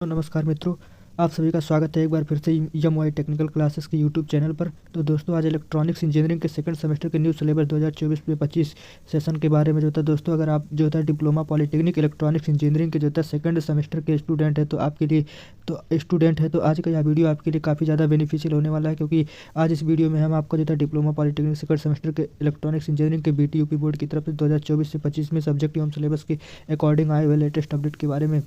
तो नमस्कार मित्रों, आप सभी का स्वागत है एक बार फिर से YMY टेक्निकल क्लासेस के यूट्यूब चैनल पर। तो दोस्तों, आज इलेक्ट्रॉनिक्स इंजीनियरिंग के सेकंड सेमेस्टर के न्यू सिलेबस 2024-25 सेशन के बारे में दोस्तों, अगर आप डिप्लोमा पॉलिटेक्निक इलेक्ट्रॉनिक्स इंजीनियरिंग के सेकंड सेमेस्टर के स्टूडेंट है तो आपके लिए आज का यह वीडियो आपके लिए काफ़ी ज़्यादा बेनिफिशियल होने वाला है, क्योंकि आज इस वीडियो में हम आपको डिप्लोमा पॉलिटेक्निक सेकंड सेमेस्टर के इलेक्ट्रॉनिक्स इंजीनियरिंग के BT UP बोर्ड की तरफ से 2024 से 25 में सब्जेक्ट एवं सिलेबस के अकॉर्डिंग आए हुए लेटेस्ट अपडेट के बारे में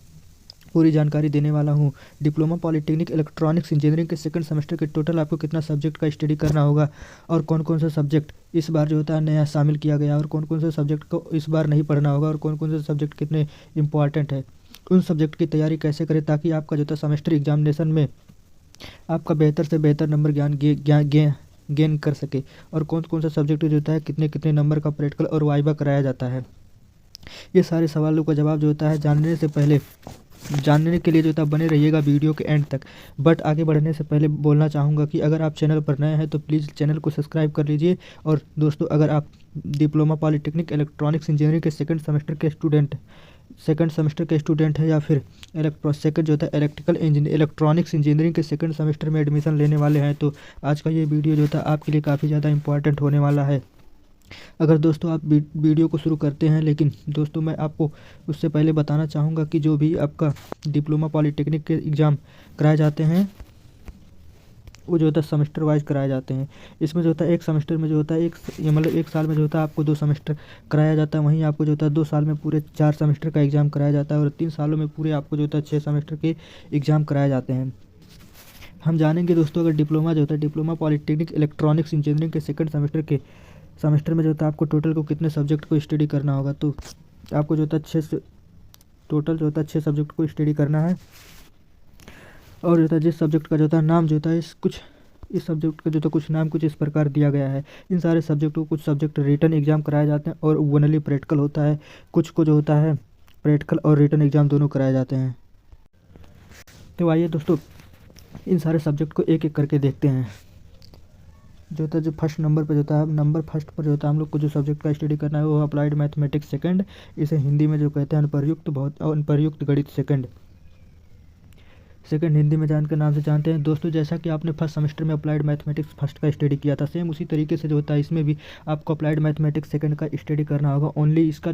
पूरी जानकारी देने वाला हूँ। डिप्लोमा पॉलिटेक्निक इलेक्ट्रॉनिक्स इंजीनियरिंग के सेकंड सेमेस्टर के टोटल आपको कितना सब्जेक्ट का स्टडी करना होगा, और कौन कौन सा सब्जेक्ट इस बार नया शामिल किया गया, और कौन कौन से सब्जेक्ट को इस बार नहीं पढ़ना होगा, और कौन कौन से सब्जेक्ट कितने इंपॉर्टेंट है, उन सब्जेक्ट की तैयारी कैसे करें ताकि आपका सेमेस्टर एग्जामिनेशन में आपका बेहतर से बेहतर नंबर गेन कर सके, और कौन कौन सा सब्जेक्ट कितने कितने नंबर का प्रैक्टिकल और वाइवा कराया जाता है। ये सारे सवालों का जवाब जानने के लिए बने रहिएगा वीडियो के एंड तक। बट आगे बढ़ने से पहले बोलना चाहूँगा कि अगर आप चैनल पर नए हैं तो प्लीज़ चैनल को सब्सक्राइब कर लीजिए। और दोस्तों, अगर आप डिप्लोमा पॉलिटेक्निक इलेक्ट्रॉनिक्स इंजीनियरिंग के सेकंड सेमेस्टर के स्टूडेंट है, या फिर इलेक्ट्रॉनिक्स इंजीनियरिंग के सेकंड सेमेस्टर में एडमिशन लेने वाले हैं, तो आज का ये वीडियो आपके लिए काफ़ी ज़्यादा इंपॉर्टेंट होने वाला है। अगर दोस्तों आप वीडियो को शुरू करते हैं, लेकिन दोस्तों मैं आपको उससे पहले बताना चाहूँगा कि जो भी आपका डिप्लोमा पॉलिटेक्निक के एग्ज़ाम कराए जाते हैं वो सेमेस्टर वाइज कराए जाते हैं। इसमें एक सेमेस्टर में एक साल में आपको 2 सेमेस्टर कराया जाता है। वहीं आपको 2 साल में पूरे 4 सेमेस्टर का एग्ज़ाम कराया जाता है, और 3 सालों में पूरे आपको 6 सेमेस्टर के एग्ज़ाम कराए जाते हैं। हम जानेंगे दोस्तों, अगर डिप्लोमा पॉलिटेक्निक इलेक्ट्रॉनिक्स इंजीनियरिंग के सेकंड सेमेस्टर में आपको टोटल को कितने सब्जेक्ट को स्टडी करना होगा। तो आपको टोटल 6 सब्जेक्ट को स्टडी करना है, और जिस सब्जेक्ट का नाम इस सब्जेक्ट का कुछ नाम कुछ इस प्रकार दिया गया है। इन सारे सब्जेक्ट को कुछ सब्जेक्ट रिटन एग्ज़ाम कराए जाते हैं और ओनली प्रैक्टिकल होता है। कुछ को प्रैक्टिकल और रिटन एग्ज़ाम दोनों कराए जाते हैं। तो आइए दोस्तों, इन सारे सब्जेक्ट को एक एक करके देखते हैं। जो फर्स्ट नंबर पर हम लोग को जो सब्जेक्ट का स्टडी करना है वो अप्लाइड मैथमेटिक्स सेकंड। इसे हिंदी में कहते हैं अनप्रयुक्त गणित सेकंड हिंदी में नाम से जानते हैं। दोस्तों, जैसा कि आपने फर्स्ट सेमेस्टर में अप्लाइड मैथमेटिक्स फर्स्ट का स्टडी किया था, सेम उसी तरीके से इसमें भी आपको अप्लाइड मैथमेटिक्स सेकंड का स्टडी करना होगा। ओनली इसका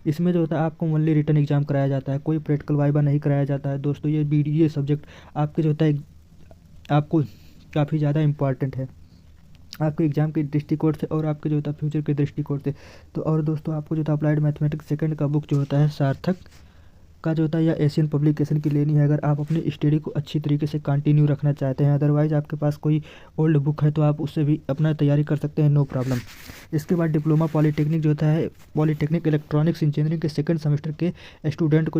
इसमें आपको ओनली रिटन एग्जाम कराया जाता है, कोई प्रैक्टिकल वाइवा नहीं कराया जाता है। दोस्तों, ये सब्जेक्ट आपके आपको काफ़ी ज़्यादा इंपॉर्टेंट है, आपके एग्ज़ाम के दृष्टिकोण से और आपके फ्यूचर के दृष्टिकोण से। तो और दोस्तों, आपको अप्लाइड मैथमेटिक्स सेकंड का बुक सार्थक का या एशियन पब्लिकेशन की लेनी है, अगर आप अपनी स्टडी को अच्छी तरीके से कंटिन्यू रखना चाहते हैं। अदरवाइज़ आपके पास कोई ओल्ड बुक है तो आप उससे भी अपना तैयारी कर सकते हैं, नो प्रॉब्लम। इसके बाद diploma polytechnic polytechnic electronics engineering के सेकंड सेमेस्टर के स्टूडेंट को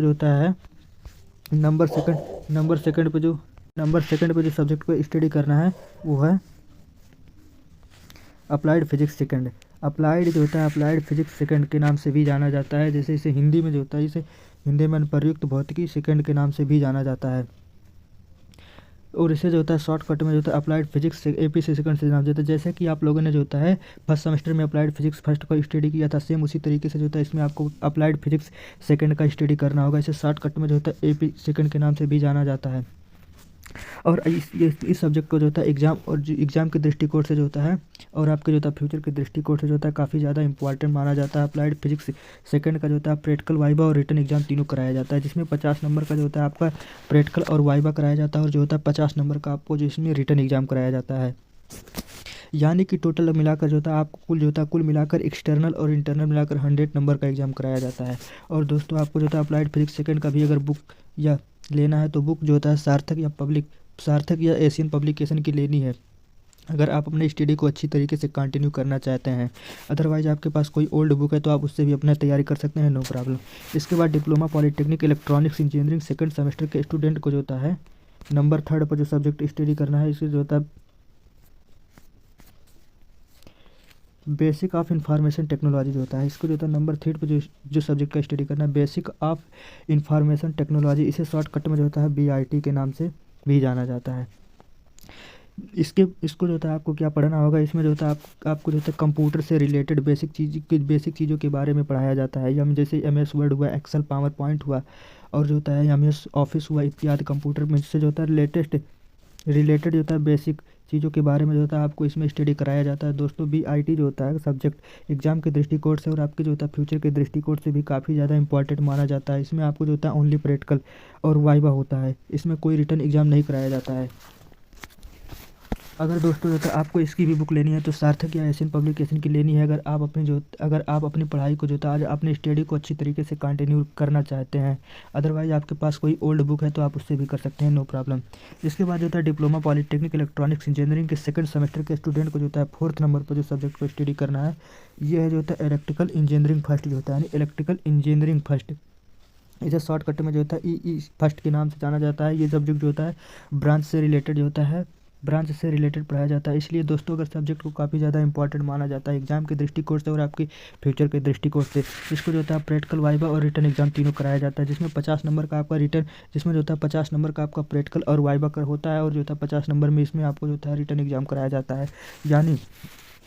नंबर सेकंड पे जो सब्जेक्ट को स्टडी करना है वो है applied physics second. Applied physics second के नाम से भी जाना जाता है। जैसे इसे हिंदी में इसे हिंदी में अनप्रयुक्त भौतिकी सेकंड के नाम से भी जाना जाता है, और इसे शॉर्टकट में अप्लाइड फिजिक्स APC सेकंड से नाम देता है। जैसे कि आप लोगों ने फर्स्ट सेमेस्टर में अप्लाइड फिजिक्स फर्स्ट का स्टडी किया था, सेम उसी तरीके से इसमें आपको अप्लाइड फिजिक्स सेकंड का स्टडी करना होगा। इसे शॉर्टकट में AP सेकंड के नाम से भी जाना जाता है। और इस सब्जेक्ट को एग्ज़ाम के दृष्टिकोण से और आपके फ्यूचर के दृष्टिकोण से काफ़ी ज़्यादा इंपॉर्टेंट माना जाता है। अप्लाइड फिजिक्स सेकंड का प्रैक्टिकल वाइवा और रिटन एग्जाम तीनों कराया जाता है, जिसमें 50 नंबर का आपका प्रैक्टिकल और वाइवा कराया जाता है, और 50 नंबर का आपको इसमें रिटन एग्जाम कराया जाता है। यानी कि टोटल मिलाकर आपको कुल मिलाकर एक्सटर्नल और इंटरनल मिलाकर 100 नंबर का एग्ज़ाम कराया जाता है। और दोस्तों, आपको अप्लाइड फिजिक्स सेकंड का भी अगर बुक या लेना है तो बुक सार्थक या एशियन पब्लिकेशन की लेनी है, अगर आप अपने स्टडी को अच्छी तरीके से कंटिन्यू करना चाहते हैं। अदरवाइज़ आपके पास कोई ओल्ड बुक है तो आप उससे भी अपना तैयारी कर सकते हैं, नो प्रॉब्लम। इसके बाद diploma polytechnic electronics engineering second semester के स्टूडेंट को नंबर 3 पर जो सब्जेक्ट स्टडी करना है, इसे बेसिक ऑफ इंफॉर्मेशन टेक्नोलॉजी इसको नंबर 3 पर जो सब्जेक्ट का स्टडी करना है, बेसिक ऑफ इंफॉर्मेशन टेक्नोलॉजी। इसे शॉर्टकट में BIT के नाम से भी जाना जाता है। इसको जो है आपको क्या पढ़ना होगा, इसमें जो है आपको जो है कंप्यूटर से रिलेटेड बेसिक चीज़ों के बारे में पढ़ाया जाता है। हम जैसे MS वर्ड हुआ, एक्सेल, पावर पॉइंट हुआ, और जो होता है MS ऑफिस हुआ इत्यादि कंप्यूटर में से जो होता है रिलेटेड जो होता है बेसिक चीज़ों के बारे में जो होता है आपको इसमें स्टडी कराया जाता है। दोस्तों BIT जो होता है सब्जेक्ट एग्जाम के दृष्टिकोण से और आपके जो होता है फ्यूचर के दृष्टिकोण से भी काफ़ी ज़्यादा इंपॉर्टेंट माना जाता है। इसमें आपको जो होता है ओनली प्रैक्टिकल और वाइवा होता है, इसमें कोई रिटर्न एग्जाम नहीं कराया जाता है। अगर दोस्तों जो है आपको इसकी भी बुक लेनी है तो सार्थक या एशियन पब्लिकेशन की लेनी है। अगर आप अपनी पढ़ाई को जो है आज अपनी स्टडी को अच्छी तरीके से कंटिन्यू करना चाहते हैं, अदरवाइज़ आपके पास कोई ओल्ड बुक है तो आप उससे भी कर सकते हैं, नो प्रॉब्लम। इसके बाद जो होता है डिप्लोमा पॉलिटेक्निक इलेक्ट्रॉनिक्स इंजीनियरिंग के सेकंड सेमेस्टर के स्टूडेंट को जो होता है 4th नंबर पर जो सब्जेक्ट को स्टडी करना है, ये है जो होता है इलेक्ट्रिकल इंजीनियरिंग फर्स्ट जो होता है, यानी इलेक्ट्रिकल इंजीनियरिंग फर्स्ट। इसे शॉर्टकट में जो होता है ई फर्स्ट के नाम से जाना जाता है। ये सब्जेक्ट जो होता है ब्रांच से रिलेटेड पढ़ाया जाता है। इसलिए दोस्तों अगर सब्जेक्ट को काफ़ी ज़्यादा इंपॉर्टेंट माना जाता है एग्जाम के दृष्टिकोण से और आपके फ्यूचर के दृष्टिकोण से, इसको जो होता है प्रैक्टिकल, वाइवा और रिटर्न एग्जाम तीनों कराया जाता है, जिसमें 50 नंबर का आपका रिटर्न, जिसमें जो होता है 50 नंबर का आपका प्रैक्टिकल और वाइवा कर होता है, और जो होता है 50 नंबर में इसमें आपको जो होता है रिटर्न एग्जाम कराया जाता है। यानी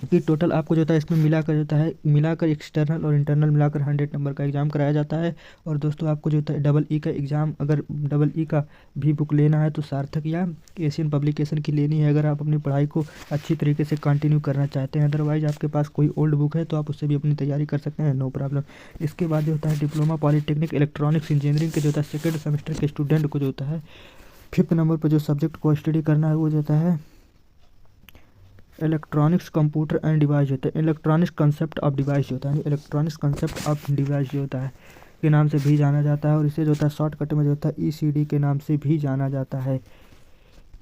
कि टोटल आपको जो होता है इसमें मिलाकर एक्सटर्नल और इंटरनल मिलाकर 100 नंबर का एग्ज़ाम कराया जाता है। और दोस्तों आपको जो होता है EE का एग्ज़ाम, अगर EE का भी बुक लेना है तो सार्थक या एशियन पब्लिकेशन की लेनी है, अगर आप अपनी पढ़ाई को अच्छी तरीके से कंटिन्यू करना चाहते हैं। अदरवाइज़ आपके पास कोई ओल्ड बुक है तो आप उससे भी अपनी तैयारी कर सकते हैं, नो प्रॉब्लम। इसके बाद जो होता है डिप्लोमा पॉलिटेक्निक इलेक्ट्रॉनिक्स इंजीनियरिंग के जो होता है सेकेंड सेमेस्टर के स्टूडेंट को जो होता है 5th नंबर पर जो सब्जेक्ट को स्टडी करना है वो जो होता है इलेक्ट्रॉनिक्स कंप्यूटर एंड डिवाइस होता है, इलेक्ट्रॉनिक्स कंसेप्ट ऑफ डिवाइस होता है, इलेक्ट्रॉनिक्स कंसेप्ट ऑफ डिवाइस जो होता है के नाम से भी जाना जाता है, और इसे जो होता है शॉर्टकट में जो होता है ECD के नाम से भी जाना जाता है।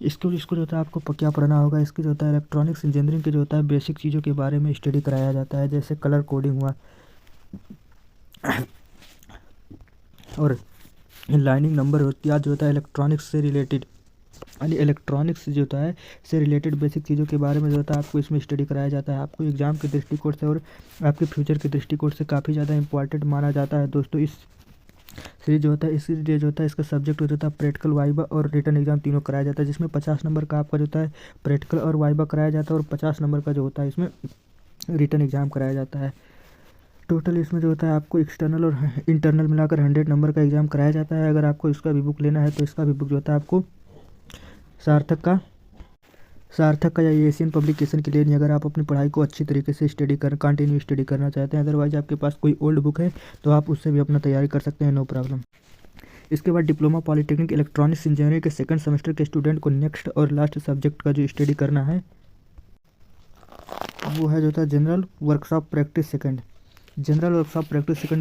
इसको जो होता है आपको क्या पढ़ना होगा, इसके जो होता है इलेक्ट्रॉनिक्स इंजीनियरिंग के जो होता है बेसिक चीज़ों के बारे में स्टडी कराया जाता है, जैसे कलर कोडिंग हुआ और लाइनिंग नंबर इत्यादि जो होता है इलेक्ट्रॉनिक्स से रिलेटेड, यानी इलेक्ट्रॉनिक्स जो होता है से रिलेटेड बेसिक चीज़ों के बारे में जो होता है आपको इसमें स्टडी कराया जाता है। आपको एग्जाम के दृष्टिकोण से और आपके फ्यूचर के दृष्टिकोण से काफ़ी ज़्यादा इंपॉर्टेंट माना जाता है। दोस्तों इस सीरीज जो होता है इसका सब्जेक्ट जो होता है प्रैक्टिकल, वाइवा और रिटर्न एग्जाम तीनों कराया जाता है, जिसमें 50 नंबर का आपका जो होता है प्रैक्टिकल और वाइवा कराया जाता है, और 50 नंबर का जो होता है इसमें रिटर्न एग्जाम कराया जाता है। टोटल इसमें जो होता है आपको एक्सटर्नल और इंटरनल मिलाकर 100 नंबर का एग्ज़ाम कराया जाता है। अगर आपको इसका भी बुक लेना है तो इसका भी बुक जो होता है आपको सार्थक का या एशियन पब्लिकेशन के लिए नहीं, अगर आप अपनी पढ़ाई को अच्छी तरीके से कंटिन्यू स्टडी करना चाहते हैं। अदरवाइज आपके पास कोई ओल्ड बुक है तो आप उससे भी अपना तैयारी कर सकते हैं, नो प्रॉब्लम। इसके बाद डिप्लोमा पॉलिटेक्निक इलेक्ट्रॉनिक्स इंजीनियरिंग के सेकंड सेमेस्टर के स्टूडेंट को नेक्स्ट और लास्ट सब्जेक्ट का जो स्टडी करना है वो है जो होता है जनरल वर्कशॉप प्रैक्टिस सेकंड।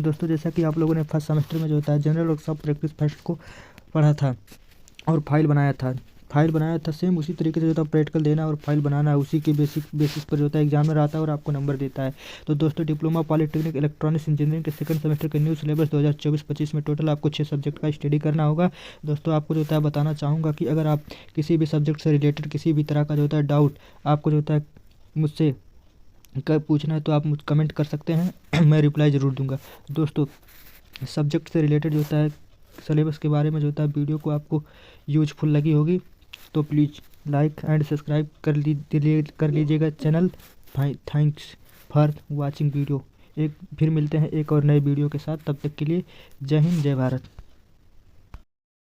दोस्तों जैसा कि आप लोगों ने फर्स्ट सेमेस्टर में जो होता है जनरल वर्कशॉप प्रैक्टिस फर्स्ट को पढ़ा था और फाइल बनाया था, सेम उसी तरीके से जो होता है प्रैक्टिकल देना और फाइल बनाना है, उसी के बेसिस पर जो होता है एग्जामिनर आता है और आपको नंबर देता है। तो दोस्तों डिप्लोमा पॉलिटेक्निक इलेक्ट्रॉनिक्स इंजीनियरिंग के सेकंड सेमेस्टर के न्यू सिलेबस 2024-25 में टोटल आपको 6 सब्जेक्ट का स्टडी करना होगा। दोस्तों आपको जो होता है बताना चाहूँगा कि अगर आप किसी भी सब्जेक्ट से रिलेटेड किसी भी तरह का जो होता है डाउट आपको जो होता है मुझसे पूछना है तो आप मुझ कमेंट कर सकते हैं मैं रिप्लाई ज़रूर दूंगा। दोस्तों सब्जेक्ट से रिलेटेड जो होता है सिलेबस के बारे में जो होता है वीडियो को आपको यूजफुल लगी होगी तो प्लीज़ लाइक एंड सब्सक्राइब कर लीजिएगा channel. Thanks for watching video. फिर मिलते हैं एक और नए वीडियो के साथ, तब तक के लिए जय हिंद, जय भारत।